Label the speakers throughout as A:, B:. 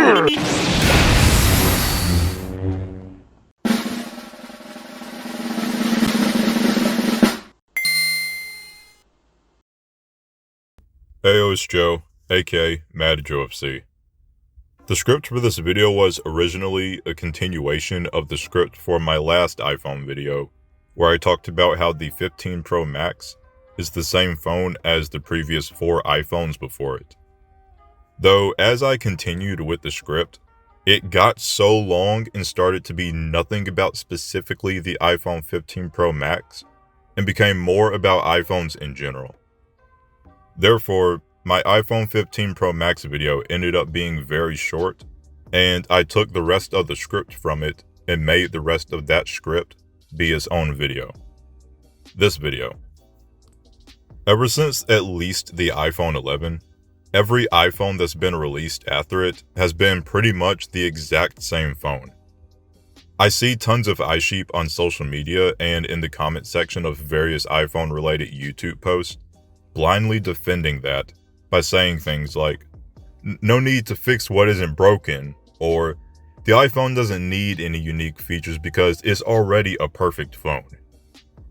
A: Heyo, it's Joe, aka Mad Joe FC. The script for this video was originally a continuation of the script for my last iPhone video, where I talked about how the 15 Pro Max is the same phone as the previous 4 iPhones before it. Though, as I continued with the script, it got so long and started to be nothing about specifically the iPhone 15 Pro Max, and became more about iPhones in general. Therefore, my iPhone 15 Pro Max video ended up being very short, and I took the rest of the script from it and made the rest of that script be its own video. This video. Ever since at least the iPhone 11, every iPhone that's been released after it has been pretty much the exact same phone. I see tons of iSheep on social media and in the comment section of various iPhone-related YouTube posts blindly defending that by saying things like, "No need to fix what isn't broken," or "The iPhone doesn't need any unique features because it's already a perfect phone,"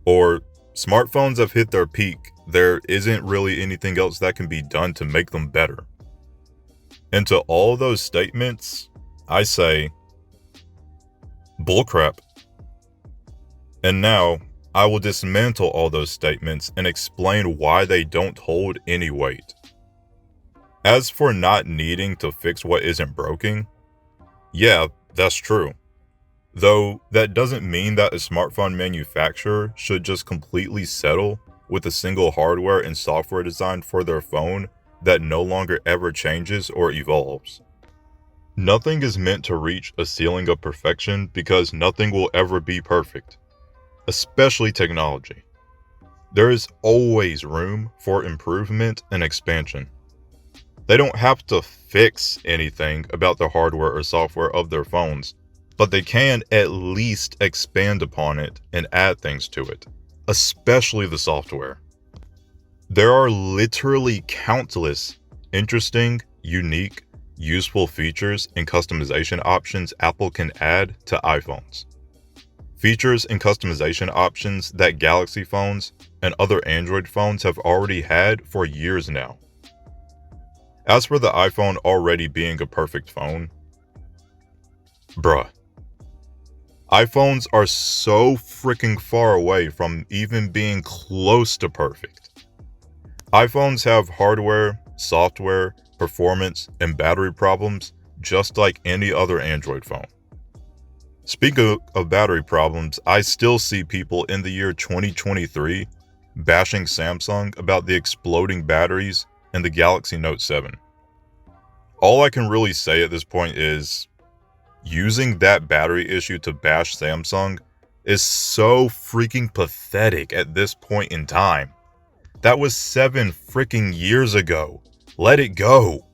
A: or "Smartphones have hit their peak, there isn't really anything else that can be done to make them better." And to all those statements, I say, bullcrap. And now, I will dismantle all those statements and explain why they don't hold any weight. As for not needing to fix what isn't broken, yeah, that's true. Though that doesn't mean that a smartphone manufacturer should just completely settle with a single hardware and software design for their phone that no longer ever changes or evolves. Nothing is meant to reach a ceiling of perfection because nothing will ever be perfect. Especially technology. There is always room for improvement and expansion. They don't have to fix anything about the hardware or software of their phones, but they can at least expand upon it and add things to it, especially the software. There are literally countless interesting, unique, useful features and customization options Apple can add to iPhones. Features and customization options that Galaxy phones and other Android phones have already had for years now. As for the iPhone already being a perfect phone, bruh. iPhones are so freaking far away from even being close to perfect. iPhones have hardware, software, performance, and battery problems just like any other Android phone. Speaking of battery problems, I still see people in the year 2023 bashing Samsung about the exploding batteries in the Galaxy Note 7. All I can really say at this point is, using that battery issue to bash Samsung is so freaking pathetic at this point in time. That was 7 freaking years ago. Let it go.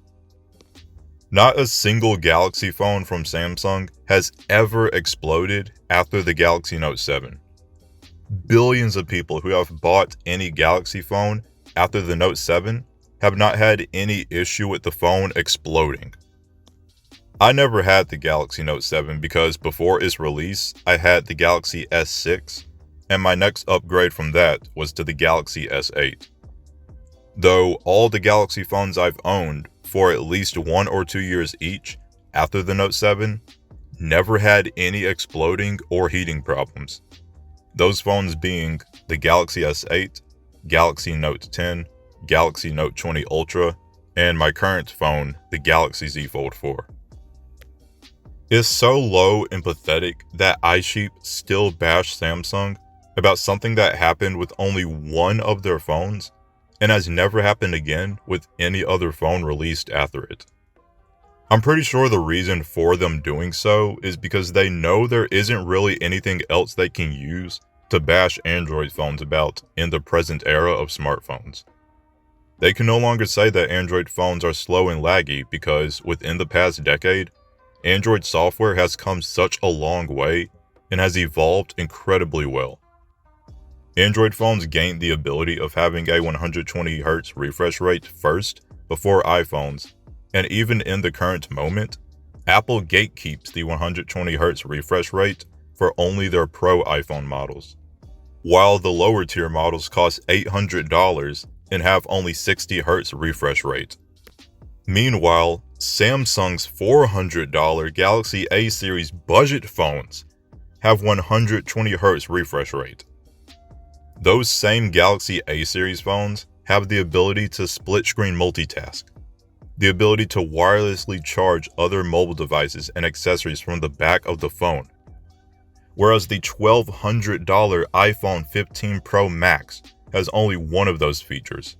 A: Not a single Galaxy phone from Samsung has ever exploded after the Galaxy Note 7. Billions of people who have bought any Galaxy phone after the Note 7 have not had any issue with the phone exploding. I never had the Galaxy Note 7 because before its release, I had the Galaxy S6, and my next upgrade from that was to the Galaxy S8. Though all the Galaxy phones I've owned for at least 1 or 2 years each after the Note 7 never had any exploding or heating problems. Those phones being the Galaxy S8, Galaxy Note 10, Galaxy Note 20 Ultra, and my current phone, the Galaxy Z Fold 4. It's so low and pathetic that iSheep still bash Samsung about something that happened with only one of their phones and has never happened again with any other phone released after it. I'm pretty sure the reason for them doing so is because they know there isn't really anything else they can use to bash Android phones about in the present era of smartphones. They can no longer say that Android phones are slow and laggy because within the past decade, Android software has come such a long way and has evolved incredibly well. Android phones gained the ability of having a 120Hz refresh rate first before iPhones, and even in the current moment, Apple gatekeeps the 120Hz refresh rate for only their Pro iPhone models, while the lower tier models cost $800 and have only 60Hz refresh rate. Meanwhile, Samsung's $400 Galaxy A series budget phones have 120Hz refresh rate. Those same Galaxy A series phones have the ability to split screen multitask, the ability to wirelessly charge other mobile devices and accessories from the back of the phone, whereas the $1,200 iPhone 15 Pro Max has only one of those features,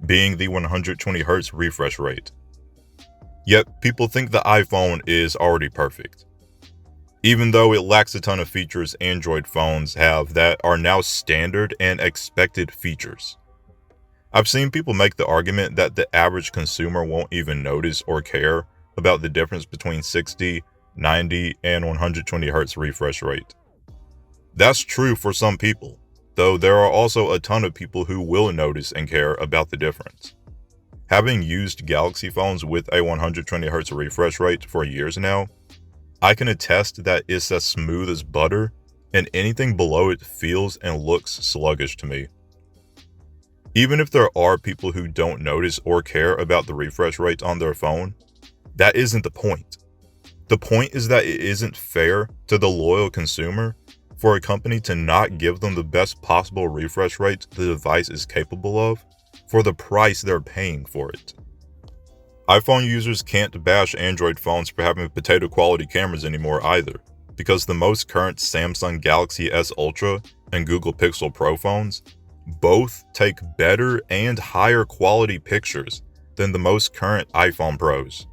A: being the 120Hz refresh rate. Yet people think the iPhone is already perfect, even though it lacks a ton of features Android phones have that are now standard and expected features. I've seen people make the argument that the average consumer won't even notice or care about the difference between 60, 90, and 120Hz refresh rate. That's true for some people, though there are also a ton of people who will notice and care about the difference. Having used Galaxy phones with a 120Hz refresh rate for years now, I can attest that it's as smooth as butter, and anything below it feels and looks sluggish to me. Even if there are people who don't notice or care about the refresh rate on their phone, that isn't the point. The point is that it isn't fair to the loyal consumer for a company to not give them the best possible refresh rate the device is capable of for the price they're paying for it. iPhone users can't bash Android phones for having potato quality cameras anymore either, because the most current Samsung Galaxy S Ultra and Google Pixel Pro phones both take better and higher quality pictures than the most current iPhone Pros.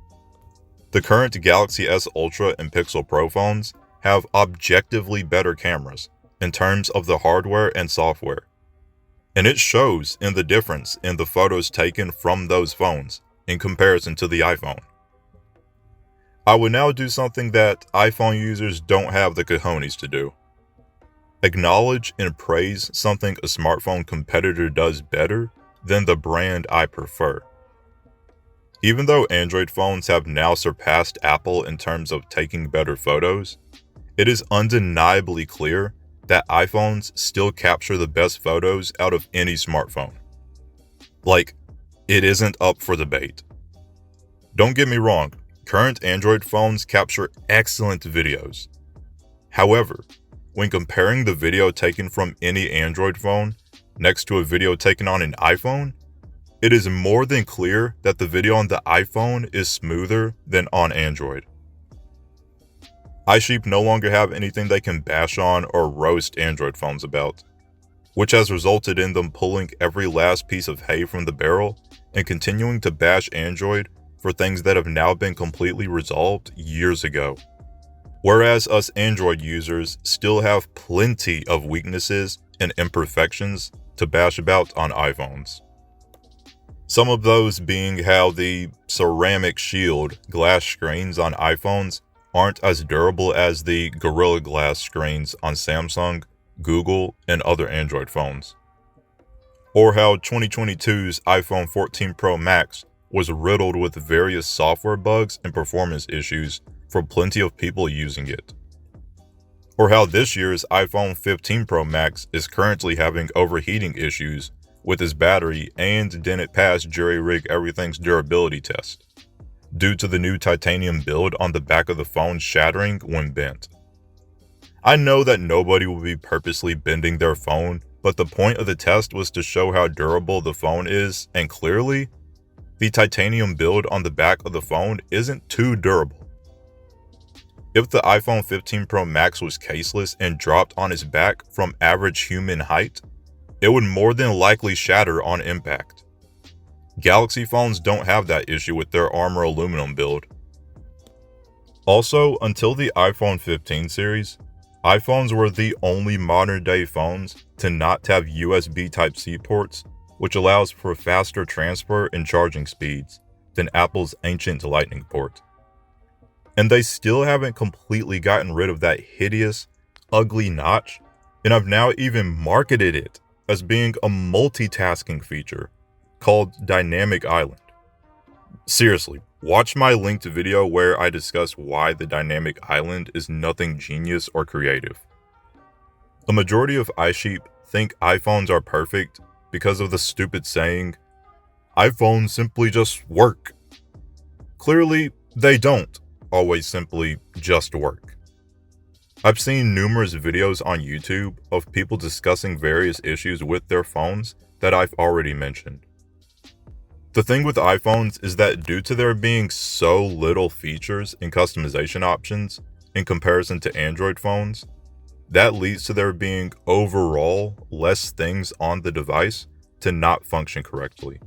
A: The current Galaxy S Ultra and Pixel Pro phones have objectively better cameras in terms of the hardware and software, and it shows in the difference in the photos taken from those phones in comparison to the iPhone. I would now do something that iPhone users don't have the cojones to do. Acknowledge and praise something a smartphone competitor does better than the brand I prefer. Even though Android phones have now surpassed Apple in terms of taking better photos, it is undeniably clear that iPhones still capture the best photos out of any smartphone. It isn't up for debate. Don't get me wrong, current Android phones capture excellent videos. However, when comparing the video taken from any Android phone next to a video taken on an iPhone, it is more than clear that the video on the iPhone is smoother than on Android. iSheep no longer have anything they can bash on or roast Android phones about, which has resulted in them pulling every last piece of hay from the barrel and continuing to bash Android for things that have now been completely resolved years ago. Whereas us Android users still have plenty of weaknesses and imperfections to bash about on iPhones. Some of those being how the ceramic shield glass screens on iPhones aren't as durable as the Gorilla Glass screens on Samsung, Google, and other Android phones. Or how 2022's iPhone 14 Pro Max was riddled with various software bugs and performance issues for plenty of people using it. Or how this year's iPhone 15 Pro Max is currently having overheating issues with its battery and didn't pass jury-rig everything's durability test, due to the new titanium build on the back of the phone shattering when bent. I know that nobody will be purposely bending their phone, but the point of the test was to show how durable the phone is, and clearly, the titanium build on the back of the phone isn't too durable. If the iPhone 15 Pro Max was caseless and dropped on its back from average human height, it would more than likely shatter on impact. Galaxy phones don't have that issue with their Armor aluminum build. Also, until the iPhone 15 series, iPhones were the only modern-day phones to not have USB Type-C ports, which allows for faster transfer and charging speeds than Apple's ancient Lightning port. And they still haven't completely gotten rid of that hideous, ugly notch, and have now even marketed it as being a multitasking feature called Dynamic Island. Seriously, watch my linked video where I discuss why the dynamic island is nothing genius or creative. The majority of iSheep think iPhones are perfect because of the stupid saying, iPhones simply just work. Clearly, they don't always simply just work. I've seen numerous videos on YouTube of people discussing various issues with their phones that I've already mentioned. The thing with iPhones is that due to there being so little features and customization options in comparison to Android phones, that leads to there being overall less things on the device to not function correctly.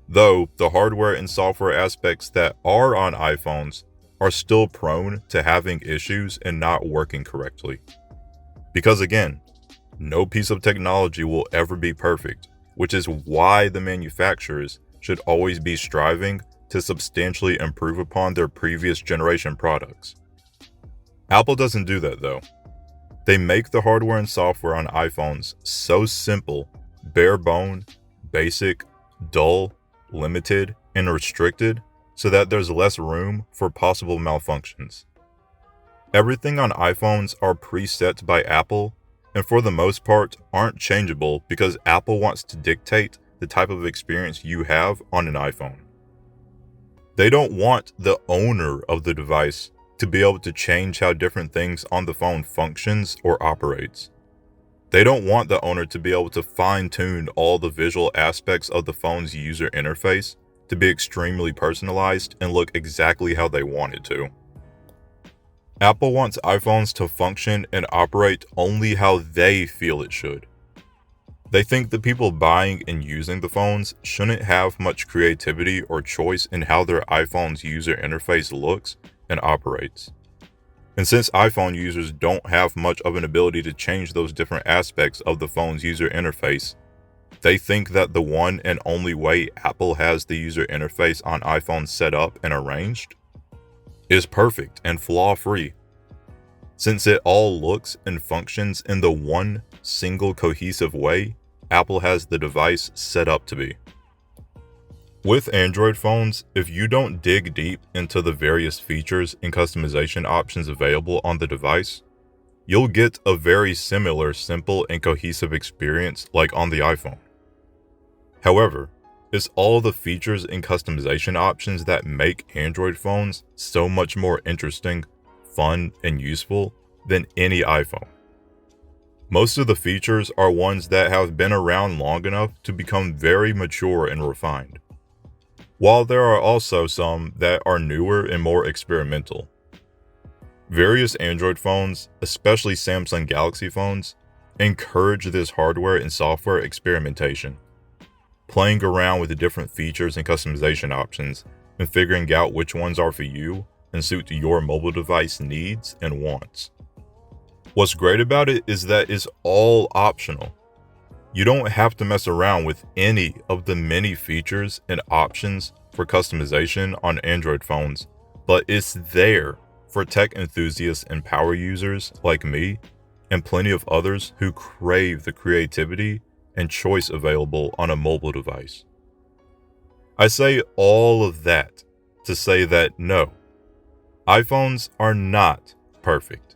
A: Though the hardware and software aspects that are on iPhones are still prone to having issues and not working correctly. Because again, no piece of technology will ever be perfect, which is why the manufacturers should always be striving to substantially improve upon their previous generation products. Apple doesn't do that though. They make the hardware and software on iPhones so simple, bare bone, basic, dull, limited, and restricted so that there's less room for possible malfunctions. Everything on iPhones are preset by Apple, and for the most part aren't changeable because Apple wants to dictate the type of experience you have on an iPhone. They don't want the owner of the device to be able to change how different things on the phone functions or operates. They don't want the owner to be able to fine-tune all the visual aspects of the phone's user interface to be extremely personalized and look exactly how they want it to. Apple wants iPhones to function and operate only how they feel it should. They think the people buying and using the phones shouldn't have much creativity or choice in how their iPhone's user interface looks and operates. And since iPhone users don't have much of an ability to change those different aspects of the phone's user interface, they think that the one and only way Apple has the user interface on iPhone set up and arranged is perfect and flaw-free, since it all looks and functions in the one single cohesive way Apple has the device set up to be. With Android phones, if you don't dig deep into the various features and customization options available on the device, you'll get a very similar simple and cohesive experience like on the iPhone. However, it's all the features and customization options that make Android phones so much more interesting, fun, and useful than any iPhone. Most of the features are ones that have been around long enough to become very mature and refined, while there are also some that are newer and more experimental. Various Android phones, especially Samsung Galaxy phones, encourage this hardware and software experimentation, playing around with the different features and customization options and figuring out which ones are for you and suit your mobile device needs and wants. What's great about it is that it's all optional. You don't have to mess around with any of the many features and options for customization on Android phones, but it's there for tech enthusiasts and power users like me and plenty of others who crave the creativity and choice available on a mobile device. I say all of that to say that no, iPhones are not perfect.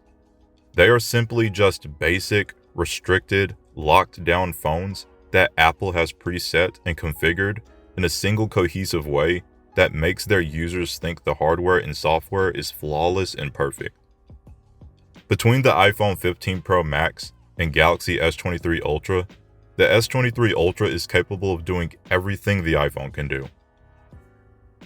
A: They are simply just basic, restricted, locked down phones that Apple has preset and configured in a single cohesive way that makes their users think the hardware and software is flawless and perfect. Between the iPhone 15 Pro Max and Galaxy S23 Ultra, the S23 Ultra is capable of doing everything the iPhone can do.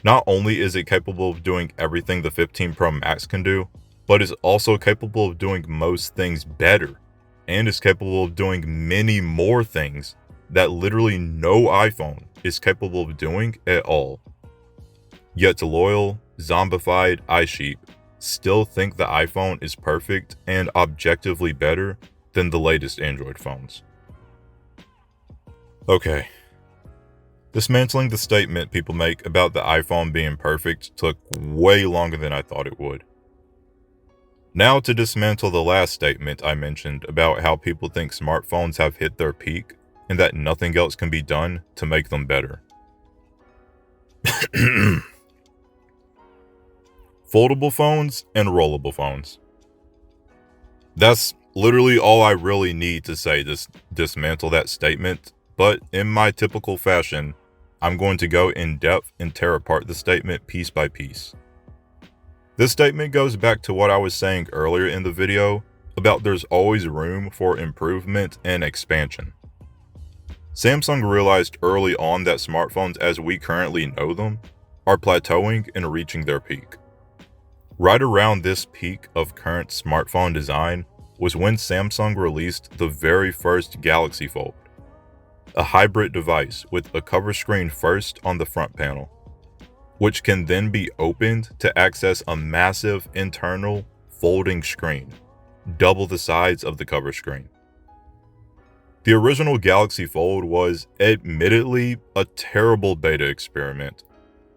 A: Not only is it capable of doing everything the 15 Pro Max can do, but is also capable of doing most things better, and is capable of doing many more things that literally no iPhone is capable of doing at all. Yet loyal, zombified iSheep still think the iPhone is perfect and objectively better than the latest Android phones. Okay. Dismantling the statement people make about the iPhone being perfect took way longer than I thought it would. Now to dismantle the last statement I mentioned about how people think smartphones have hit their peak and that nothing else can be done to make them better. Foldable phones and rollable phones. That's literally all I really need to say to dismantle that statement, but in my typical fashion, I'm going to go in depth and tear apart the statement piece by piece. This statement goes back to what I was saying earlier in the video about there's always room for improvement and expansion. Samsung realized early on that smartphones as we currently know them are plateauing and reaching their peak. Right around this peak of current smartphone design was when Samsung released the very first Galaxy Fold, a hybrid device with a cover screen first on the front panel, which can then be opened to access a massive internal folding screen, double the size of the cover screen. The original Galaxy Fold was admittedly a terrible beta experiment,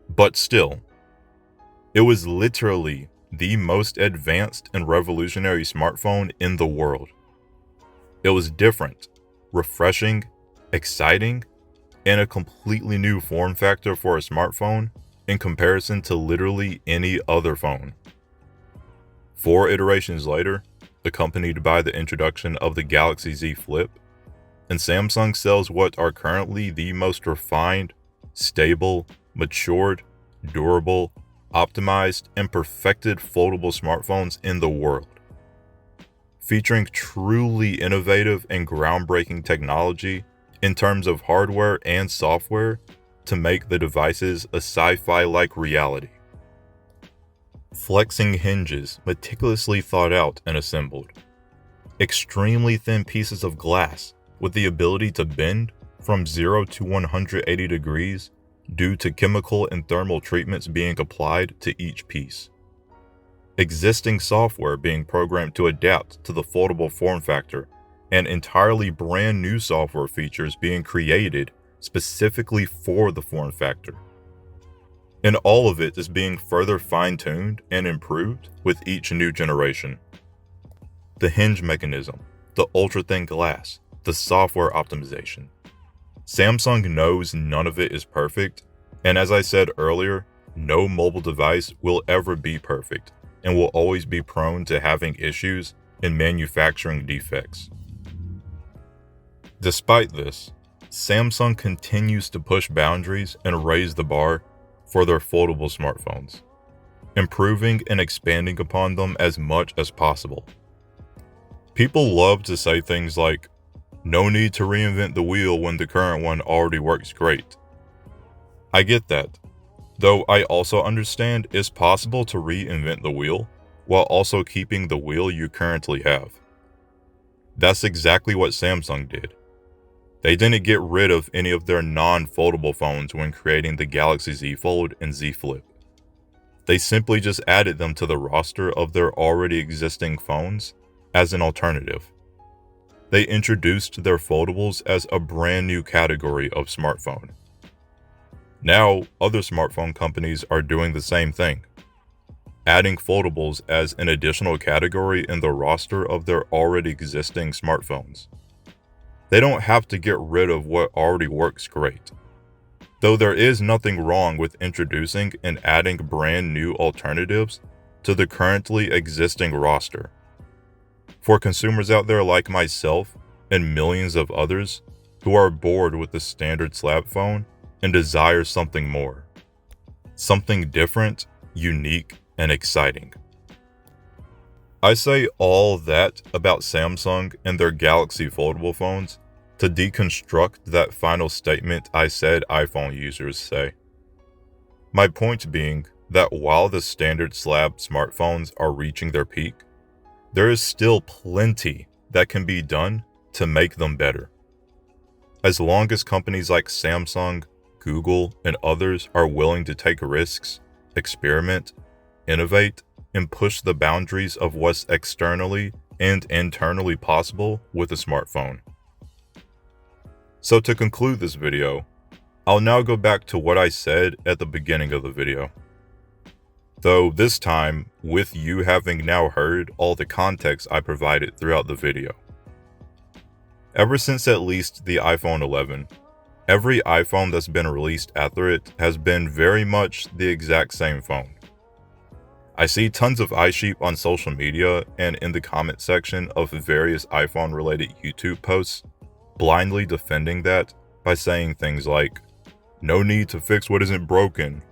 A: but still, it was literally the most advanced and revolutionary smartphone in the world. It was different, refreshing, exciting, and a completely new form factor for a smartphone in comparison to literally any other phone. 4 iterations later, accompanied by the introduction of the Galaxy Z Flip, and Samsung sells what are currently the most refined, stable, matured, durable, optimized, and perfected foldable smartphones in the world. Featuring truly innovative and groundbreaking technology in terms of hardware and software to make the devices a sci-fi-like reality. Flexing hinges meticulously thought out and assembled. Extremely thin pieces of glass with the ability to bend from 0 to 180 degrees due to chemical and thermal treatments being applied to each piece. Existing software being programmed to adapt to the foldable form factor, and entirely brand new software features being created specifically for the form factor. And all of it is being further fine-tuned and improved with each new generation. The hinge mechanism, the ultra-thin glass, the software optimization. Samsung knows none of it is perfect, and as I said earlier, no mobile device will ever be perfect and will always be prone to having issues and manufacturing defects. Despite this, Samsung continues to push boundaries and raise the bar for their foldable smartphones, improving and expanding upon them as much as possible. People love to say things like, "No need to reinvent the wheel when the current one already works great." I get that, though I also understand it's possible to reinvent the wheel while also keeping the wheel you currently have. That's exactly what Samsung did. They didn't get rid of any of their non-foldable phones when creating the Galaxy Z Fold and Z Flip. They simply just added them to the roster of their already existing phones as an alternative. They introduced their foldables as a brand new category of smartphone. Now, other smartphone companies are doing the same thing, adding foldables as an additional category in the roster of their already existing smartphones. They don't have to get rid of what already works great, though there is nothing wrong with introducing and adding brand new alternatives to the currently existing roster. For consumers out there like myself and millions of others who are bored with the standard slab phone and desire something more, something different, unique, and exciting. I say all that about Samsung and their Galaxy foldable phones to deconstruct that final statement I said iPhone users say. My point being that while the standard slab smartphones are reaching their peak, there is still plenty that can be done to make them better. As long as companies like Samsung, Google, and others are willing to take risks, experiment, innovate, and push the boundaries of what's externally and internally possible with a smartphone. So to conclude this video, I'll now go back to what I said at the beginning of the video. Though this time, with you having now heard all the context I provided throughout the video. Ever since at least the iPhone 11, Every iPhone that's been released after it has been very much the exact same phone. I see tons of iSheep on social media and in the comment section of various iPhone-related YouTube posts, blindly defending that by saying things like, "No need to fix what isn't broken,"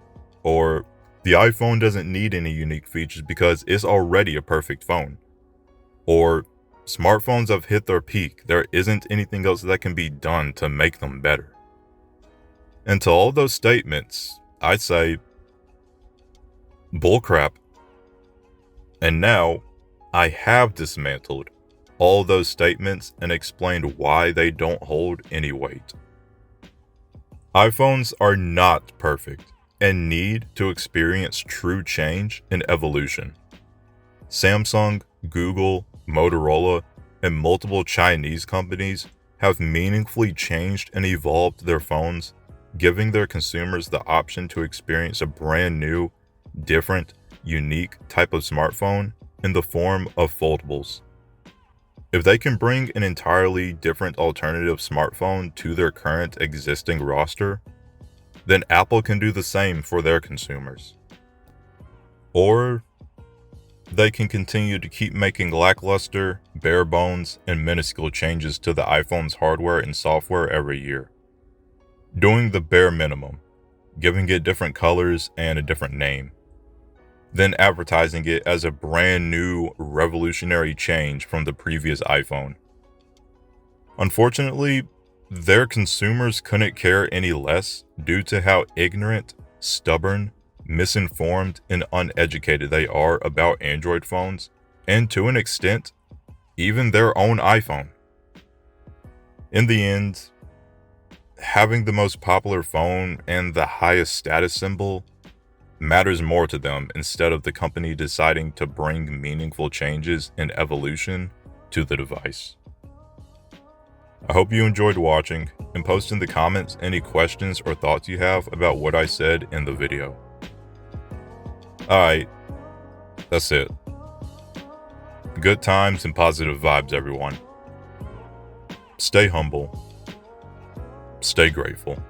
A: or "The iPhone doesn't need any unique features because it's already a perfect phone," or "Smartphones have hit their peak, there isn't anything else that can be done to make them better." And to all those statements, I say, bullcrap. And now, I have dismantled all those statements and explained why they don't hold any weight. iPhones are not perfect and need to experience true change and evolution. Samsung, Google, Motorola, and multiple Chinese companies have meaningfully changed and evolved their phones, giving their consumers the option to experience a brand new, different, unique type of smartphone in the form of foldables. If they can bring an entirely different alternative smartphone to their current existing roster, then Apple can do the same for their consumers. Or they can continue to keep making lackluster, bare bones, and minuscule changes to the iPhone's hardware and software every year, doing the bare minimum, giving it different colors and a different name, then advertising it as a brand new revolutionary change from the previous iPhone. Unfortunately, their consumers couldn't care any less due to how ignorant, stubborn, misinformed, and uneducated they are about Android phones, and to an extent, even their own iPhone. In the end, having the most popular phone and the highest status symbol matters more to them instead of the company deciding to bring meaningful changes and evolution to the device. I hope you enjoyed watching, and post in the comments any questions or thoughts you have about what I said in the video. Alright, that's it. Good times and positive vibes, everyone. Stay humble. Stay grateful.